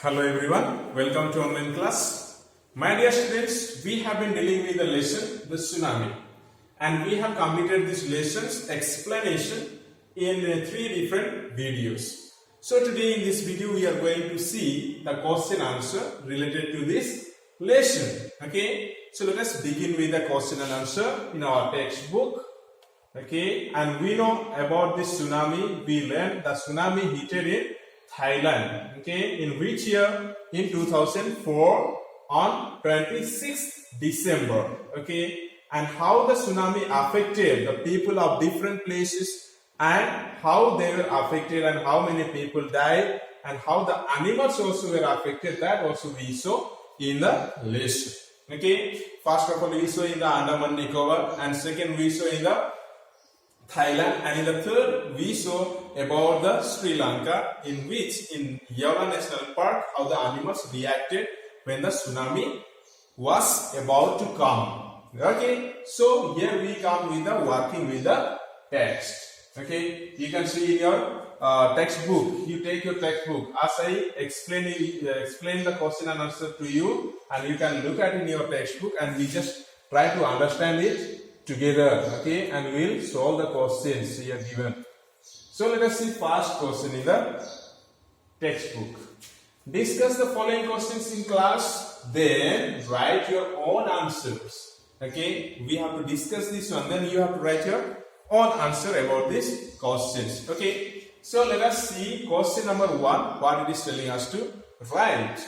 Hello everyone, welcome to online class. My dear students, we have been dealing with the lesson, the tsunami. And we have completed this lesson's explanation in three different videos. So today in this video, we are going to see the question answer related to this lesson. Okay, so let us begin with the question and answer in our textbook. Okay, and we know about this tsunami. We learned the tsunami hit in Thailand. Okay, in which year? In 2004 on 26th December. Okay, and how the tsunami affected the people of different places and how they were affected and how many people died and how the animals also were affected. That also we saw in the lesson. Okay, first of all we saw in the Andaman Nicobar, and second we saw in the Thailand, and in the third we saw about the Sri Lanka, in which in Yawla National Park how the animals reacted when the tsunami was about to come. Okay, so here we come with the working with the text. Okay, you can see in your textbook, you take your textbook as I explain the question and answer to you, and you can look at in your textbook and we just try to understand it together. Okay, and we'll solve the questions here given. So let us see first question in the textbook. Discuss the following questions in class, then write your own answers. Okay, we have to discuss this one, then you have to write your own answer about these questions. Okay, so let us see question number 1, what it is telling us to write.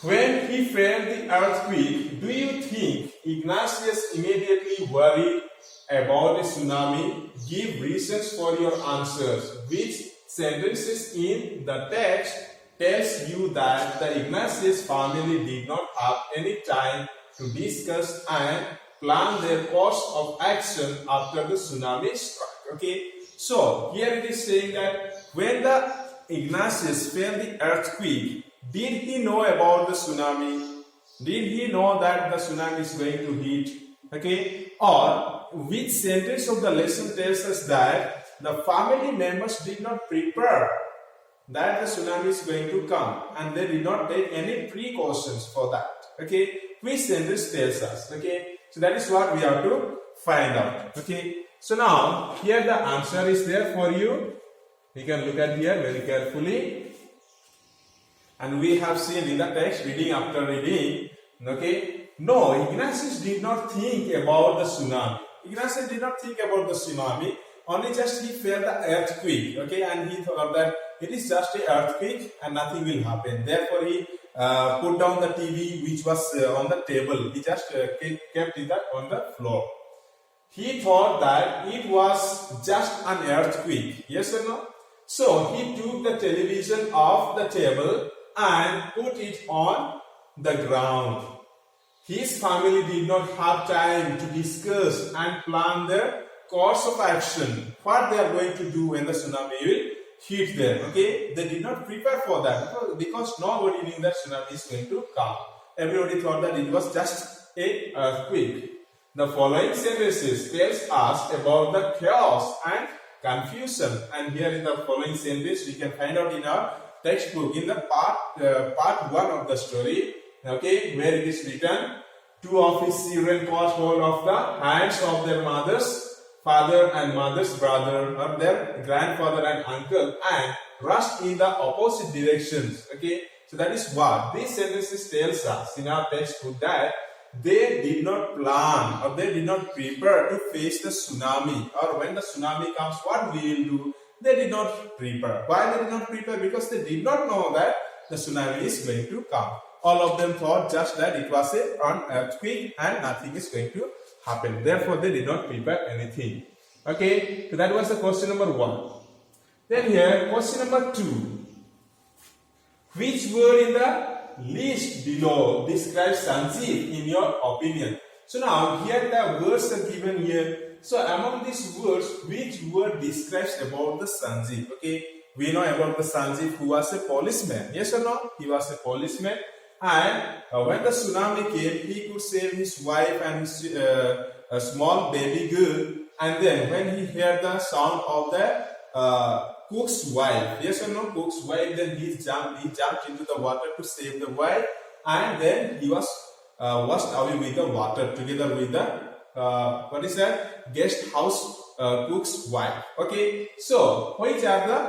When he felt the earthquake, do you think Ignatius immediately worried about a tsunami? Give reasons for your answers. Which sentences in the text tells you that the Ignatius family did not have any time to discuss and plan their course of action after the tsunami struck? Okay, so here it is saying that when the Ignatius felt the earthquake, did he know about the tsunami? Did he know that the tsunami is going to hit? Okay, or which sentence of the lesson tells us that the family members did not prepare that the tsunami is going to come and they did not take any precautions for that? Okay, which sentence tells us? Okay, so that is what we have to find out. Okay, so now here the answer is there for you. You can look at here very carefully. And we have seen in the text, reading after reading, okay, no, Ignatius did not think about the tsunami. Ignatius did not think about the tsunami, only just he felt the earthquake, okay, and he thought that it is just an earthquake and nothing will happen. Therefore, he put down the TV which was on the table. He just kept it on the floor. He thought that it was just an earthquake, yes or no? So, he took the television off the table and put it on the ground. His family did not have time to discuss and plan their course of action, what they are going to do when the tsunami will hit them. Okay, they did not prepare for that because nobody knew that tsunami is going to come. Everybody thought that it was just a earthquake. The following sentences tells us about the chaos and confusion, and here in the following sentence we can find out in our textbook in the part 1 of the story, okay, where it is written, 2 of his children caught hold of the hands of their mother's father and mother's brother or their grandfather and uncle and rushed in the opposite directions. Okay, so that is what these sentences tells us in our textbook, that they did not plan or they did not prepare to face the tsunami, or when the tsunami comes, what we will do? They did not prepare. Why they did not prepare? Because they did not know that the tsunami is going to come. All of them thought just that it was an earthquake and nothing is going to happen. Therefore, they did not prepare anything. Okay, so that was the question number 1. Then here, question number 2. Which word in the list below describes Sanjeev in your opinion? So now, here the words are given here. So among these words, which word describes about the Sanjeev? Okay, we know about the Sanjeev who was a policeman. Yes or no? He was a policeman, and when the tsunami came, he could save his wife and his a small baby girl. And then when he heard the sound of the cook's wife. Yes or no? Cook's wife. Then he jumped into the water to save the wife, and then he was washed away with the water together with the what is that? Guest house cook's wife. Okay. So which are the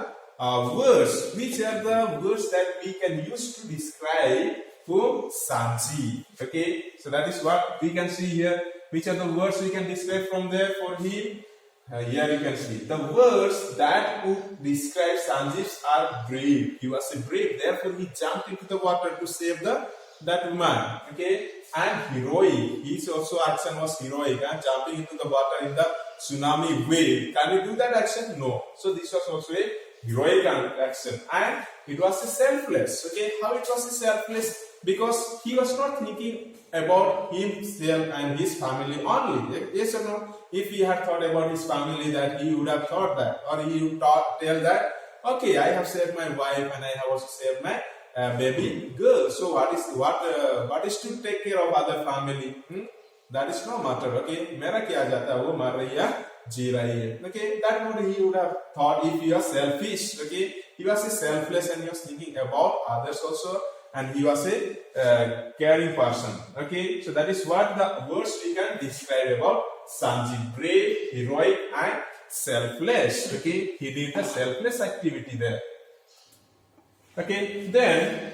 words? Which are the words that we can use to describe for Sanjeev? Okay. So that is what we can see here. Which are the words we can describe from there for him? Here you can see the words that would describe Sanjeev are brave. He was a brave, therefore he jumped into the water to save that woman. Okay, and heroic. His also action was heroic, and jumping into the water in the tsunami wave. Can you do that action? No. So this was also a heroic action, and it was a selfless. Okay, how it was a selfless? Because he was not thinking about himself and his family only. Yes or no? If he had thought about his family, that he would have thought that, or he would tell that, okay, I have saved my wife and I have also saved my baby girl. So what is to take care of other family? That is no matter. Okay, मेरा क्या जाता है, वो मर रही है, जी रही है. Okay, that would he would have thought if he was selfish. Okay, he was a selfless and he was thinking about others also. And he was a caring person. Okay, so that is what the words we can describe about Sanjeev: brave, heroic, and selfless. Okay, he did a selfless activity there. Okay, then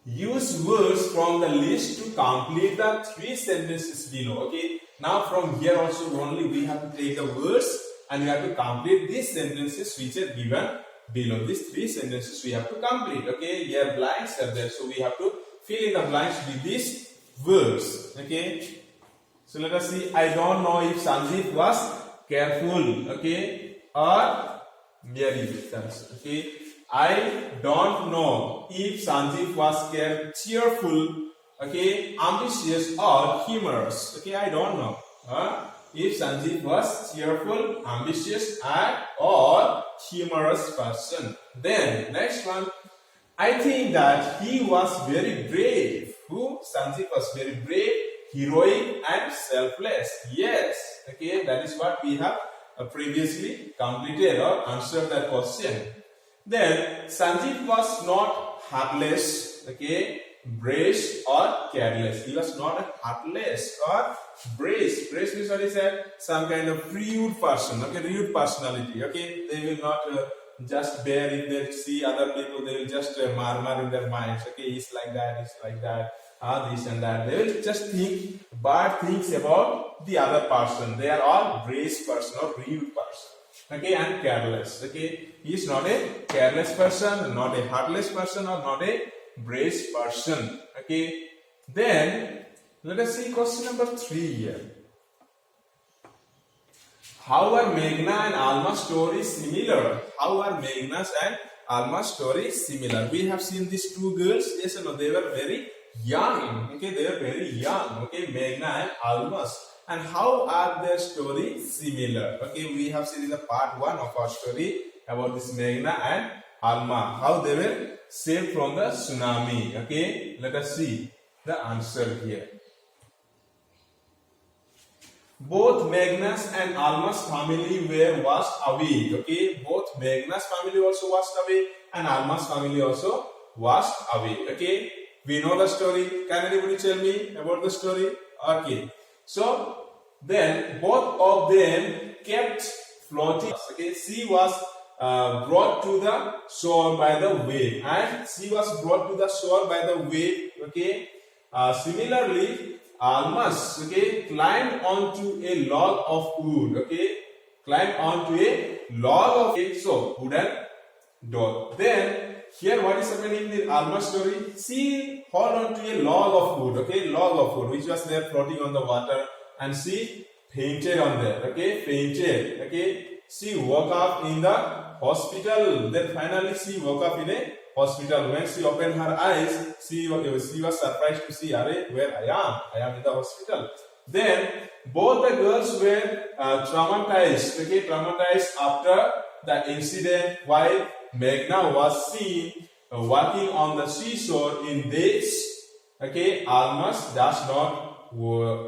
use words from the list to complete the 3 sentences below. Okay, now from here also only we have to take the words and we have to complete these sentences which are given below. These 3 sentences we have to complete. Okay, here blanks are there, so we have to fill in the blanks with these words. Okay, so let us see. I don't know if Sanjeev was careful. Okay, or very okay. I don't know if Sanjeev was cheerful. Okay, ambitious or humorous. Okay, I don't know. If Sanjeev was cheerful, ambitious, or humorous person. Then next one, I think that he was very brave. Sanjeev was very brave, heroic, and selfless. Yes. Okay, that is what we have previously completed or answered that question. Then Sanjeev was not heartless. Okay, brash or careless. He was not heartless or brash. Brash means what is that? Some kind of rude person. Okay, rude personality. Okay, they will not just bear if they see other people. They will just murmur in their minds. Okay, he's like that. He's like that. This and that. They will just think bad things about the other person. They are all brash person or rude person. Okay, and careless. Okay, he is not a careless person, not a heartless person, or not a brash person. Okay, then let us see question number 3 here. How are Meghna and Alma's stories similar? How are Meghna's and Alma's stories similar? We have seen these 2 girls. Yes or no? They were very young. Okay, they were very young. Okay, Meghna and Alma's. And how are their stories similar? Okay, we have seen in the part 1 of our story about this Meghna and Alma, how they were saved from the tsunami. Okay, let us see the answer here. Both Meghna's and Alma's family were washed away. Okay, both Meghna's family also washed away and Alma's family also washed away. Okay, we know the story. Can anybody tell me about the story? Okay, so then both of them kept floating. Okay, she was brought to the shore by the wave, and she was brought to the shore by the wave. Okay, similarly, Almas, okay, climbed onto a log of wood. Okay, climbed onto a log of so wooden door. Then here, what is happening in the Alma's story? She held onto a log of wood. Okay, log of wood which was there floating on the water, and she fainted on there. Okay, fainted. Okay, she woke up in the hospital. Then finally she woke up in a hospital. When she opened her eyes, she was surprised to see, where I am in the hospital. Then both the girls were traumatized. Okay, traumatized after the incident, while Meghna was seen walking on the seashore in days. Okay, Almas does not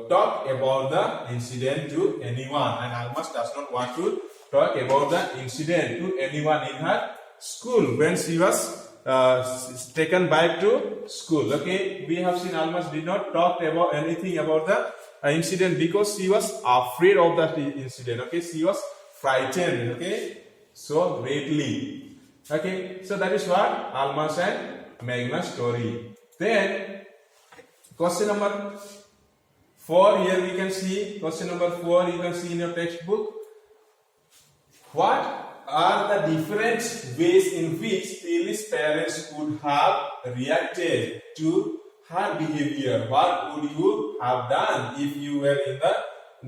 talk about the incident to anyone, and Almas does not want to talk about the incident to anyone in her school when she was taken back to school. Okay, we have seen Alma did not talk about anything about the incident because she was afraid of that incident. Okay, she was frightened. Okay, so greatly. Okay, so that is what Alma's and Meghna's story. Then question number 4, here we can see, question number 4 you can see in your textbook. What are the different ways in which Tilly's parents would have reacted to her behavior? What would you have done if you were in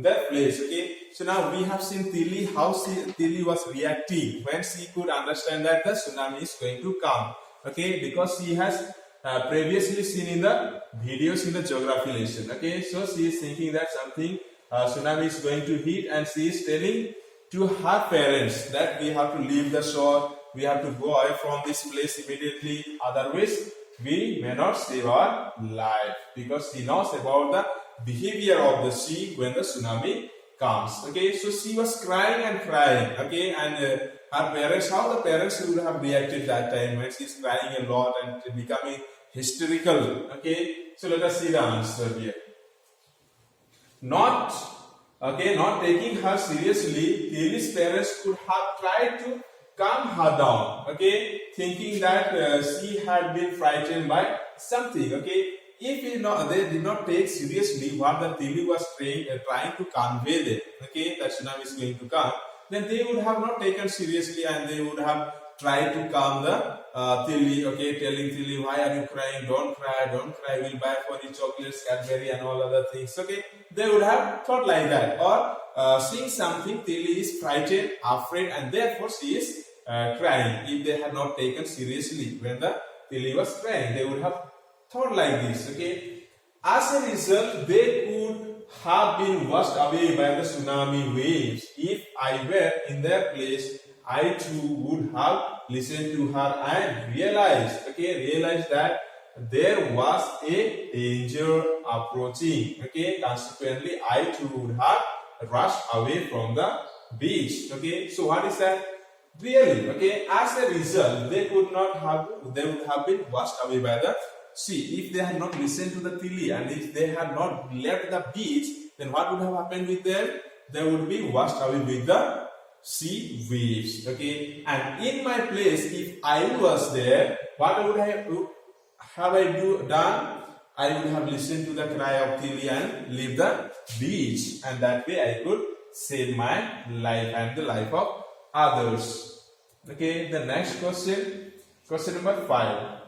that place? Okay, so now we have seen Tilly, how Tilly was reacting when she could understand that the tsunami is going to come. Okay, because she has previously seen in the videos in the geography lesson. Okay, so she is thinking that something tsunami is going to hit, and she is telling to her parents that we have to leave the shore, we have to go away from this place immediately, otherwise we may not save our life, because she knows about the behavior of the sea when the tsunami comes. Okay, so she was crying and crying. Okay, and her parents, how the parents would have reacted that time when she is crying a lot and becoming hysterical. Okay, so let us see the answer here. Not taking her seriously, Tilly's parents could have tried to calm her down. Okay, thinking that she had been frightened by something. Okay, if they did not take seriously what the Tilly was trying to convey them, okay, that tsunami is going to come, then they would have not taken seriously, and they would have tried to calm the Tilly, okay, telling Tilly, why are you crying? Don't cry, we'll buy for you chocolates, Cadbury and all other things. Okay, they would have thought like that, or seeing something, Tilly is frightened, afraid, and therefore she is crying. If they had not taken seriously when the Tilly was crying, they would have thought like this. Okay, as a result, they could have been washed away by the tsunami waves. If I were in their place, I too would have listened to her and realized that there was a danger approaching. Okay, consequently, I too would have rushed away from the beach. Okay, so what is that? Really, okay, as a result, they would have been washed away by the sea. If they had not listened to the Tilly, and if they had not left the beach, then what would have happened with them? They would be washed away with the sea waves. Okay, and in my place, if I was there, what would I done? I would have listened to the cry of Tilly and leave the beach, and that way I could save my life and the life of others. Okay, the next question number 5.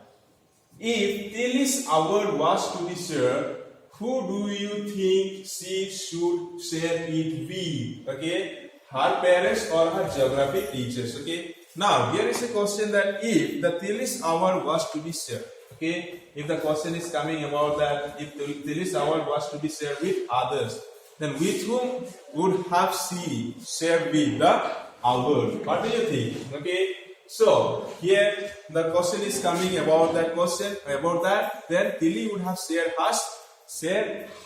If Tilly's award was to be shared, who do you think she should share it with? Okay, her parents or her geography teachers. Okay, now here is a question that if the Tilly's award was to be shared, okay, if the question is coming about that if Tilly's award was to be shared with others, then with whom would have she shared with the award? What do you think? Okay, so here the question is coming about that question, about that, then Tilly would have shared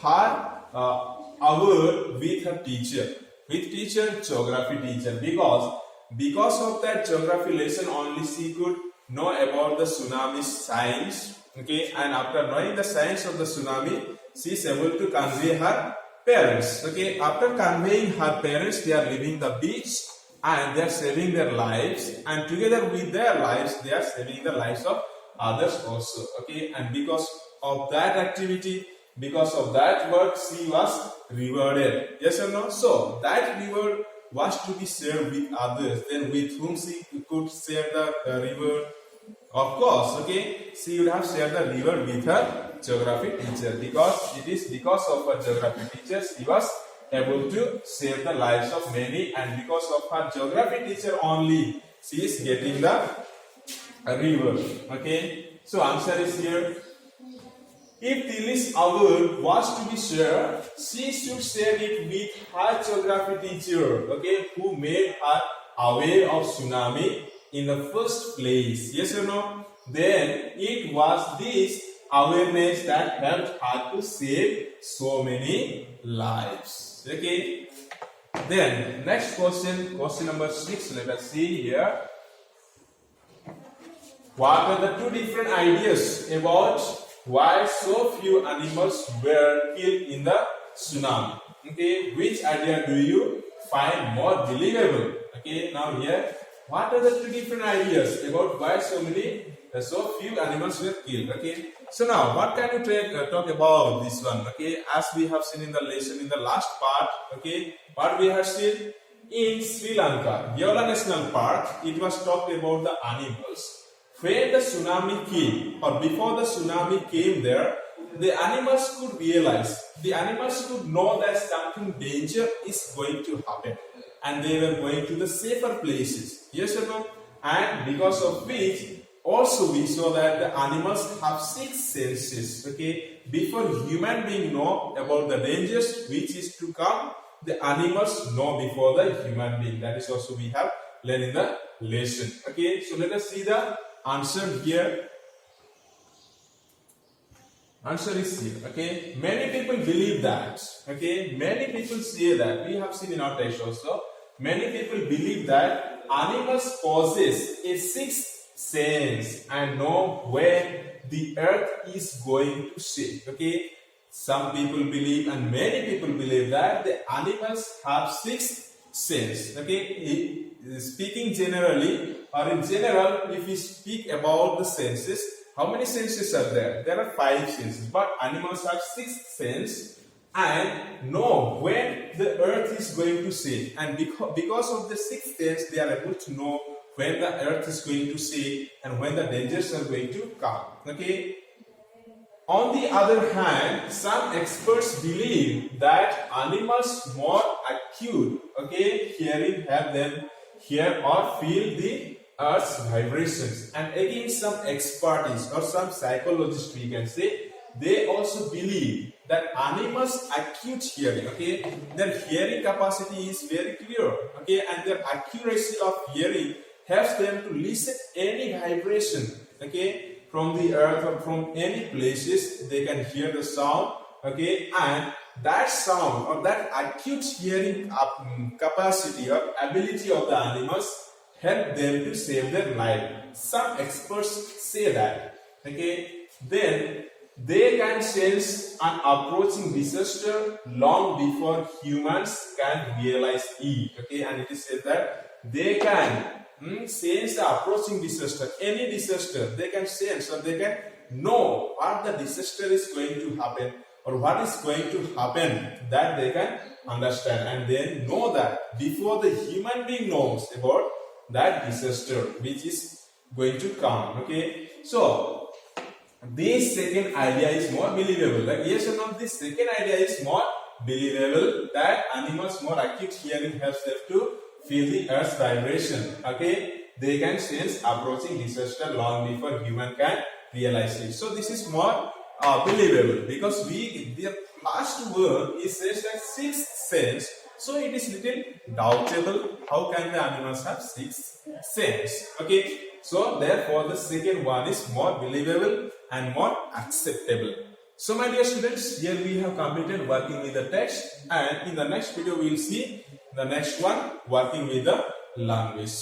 her award with her teacher. With geography teacher, because of that geography lesson only she could know about the tsunami signs. Okay, and after knowing the signs of the tsunami, she is able to convey her parents. Okay, after conveying her parents, they are leaving the beach and they are saving their lives, and together with their lives, they are saving the lives of others also. Okay, and because of that activity, because of that work, she was rewarded. Yes or no? So that reward was to be shared with others. Then with whom she could share the reward? Of course, okay, she would have shared the reward with her geography teacher, because it is because of her geography teacher she was able to save the lives of many, and because of her geography teacher only she is getting the reward. Okay, so answer is here. If Tilly's award was to be shared, she should share it with her geography teacher, okay, who made her aware of tsunami in the first place. Yes or no? Then it was this awareness that helped her to save so many lives. Okay. Then next question number 6. Let us see here. What are the two different ideas about why so few animals were killed in the tsunami? Okay, which idea do you find more believable? Okay, now here, what are the two different ideas about why so few animals were killed? Okay, so now what can you talk about this one? Okay, as we have seen in the lesson in the last part. Okay, what we have seen in Sri Lanka, Yola National Park, it was talked about the animals. When the tsunami came, or before the tsunami came there, the animals could realize, the animals could know that something danger is going to happen, and they were going to the safer places. Yes or no? And because of which, also we saw that the animals have 6 senses. Okay, before human being know about the dangers which is to come, the animals know before the human being. That is also we have learned in the lesson. Okay, so let us see the answer here. Answer is here. Okay, many people believe that. Okay, many people say that. We have seen in our text also. Many people believe that animals possess a 6th sense and know when the earth is going to shake. Okay, some people believe and many people believe that the animals have 6th sense. Okay, speaking generally or in general, if we speak about the senses, how many senses are there? There are 5 senses, but animals have 6th sense and know when the earth is going to shake. And because of the 6th sense, they are able to know when the earth is going to shake and when the dangers are going to come. Okay. On the other hand, some experts believe that animals more acute, okay, hearing help them hear or feel the earth's vibrations. And again, some expertise or some psychologists, we can say, they also believe that animals acute hearing, okay, their hearing capacity is very clear, okay, and their accuracy of hearing helps them to listen any vibration, okay, from the earth or from any places. They can hear the sound, okay, and that sound or that acute hearing capacity or ability of the animals help them to save their life. Some experts say that. Okay, then they can sense an approaching disaster long before humans can realize it. Okay, and it is said that they can sense the approaching disaster, any disaster. They can sense or they can know what the disaster is going to happen or what is going to happen, that they can understand and then know that before the human being knows about that disaster which is going to come. Okay, so this second idea is more believable. Like yes or no, this second idea is more believable, that animals more acute hearing helps them to feel the earth's vibration. Okay, they can sense approaching disaster long before human can realize it. So this is more believable because the last word is says that 6th sense. So it is little doubtable. How can the animals have 6th sense? Okay, so therefore the second one is more believable and more acceptable. So my dear students, here we have completed working with the text, and in the next video we will see the next one, working with the language.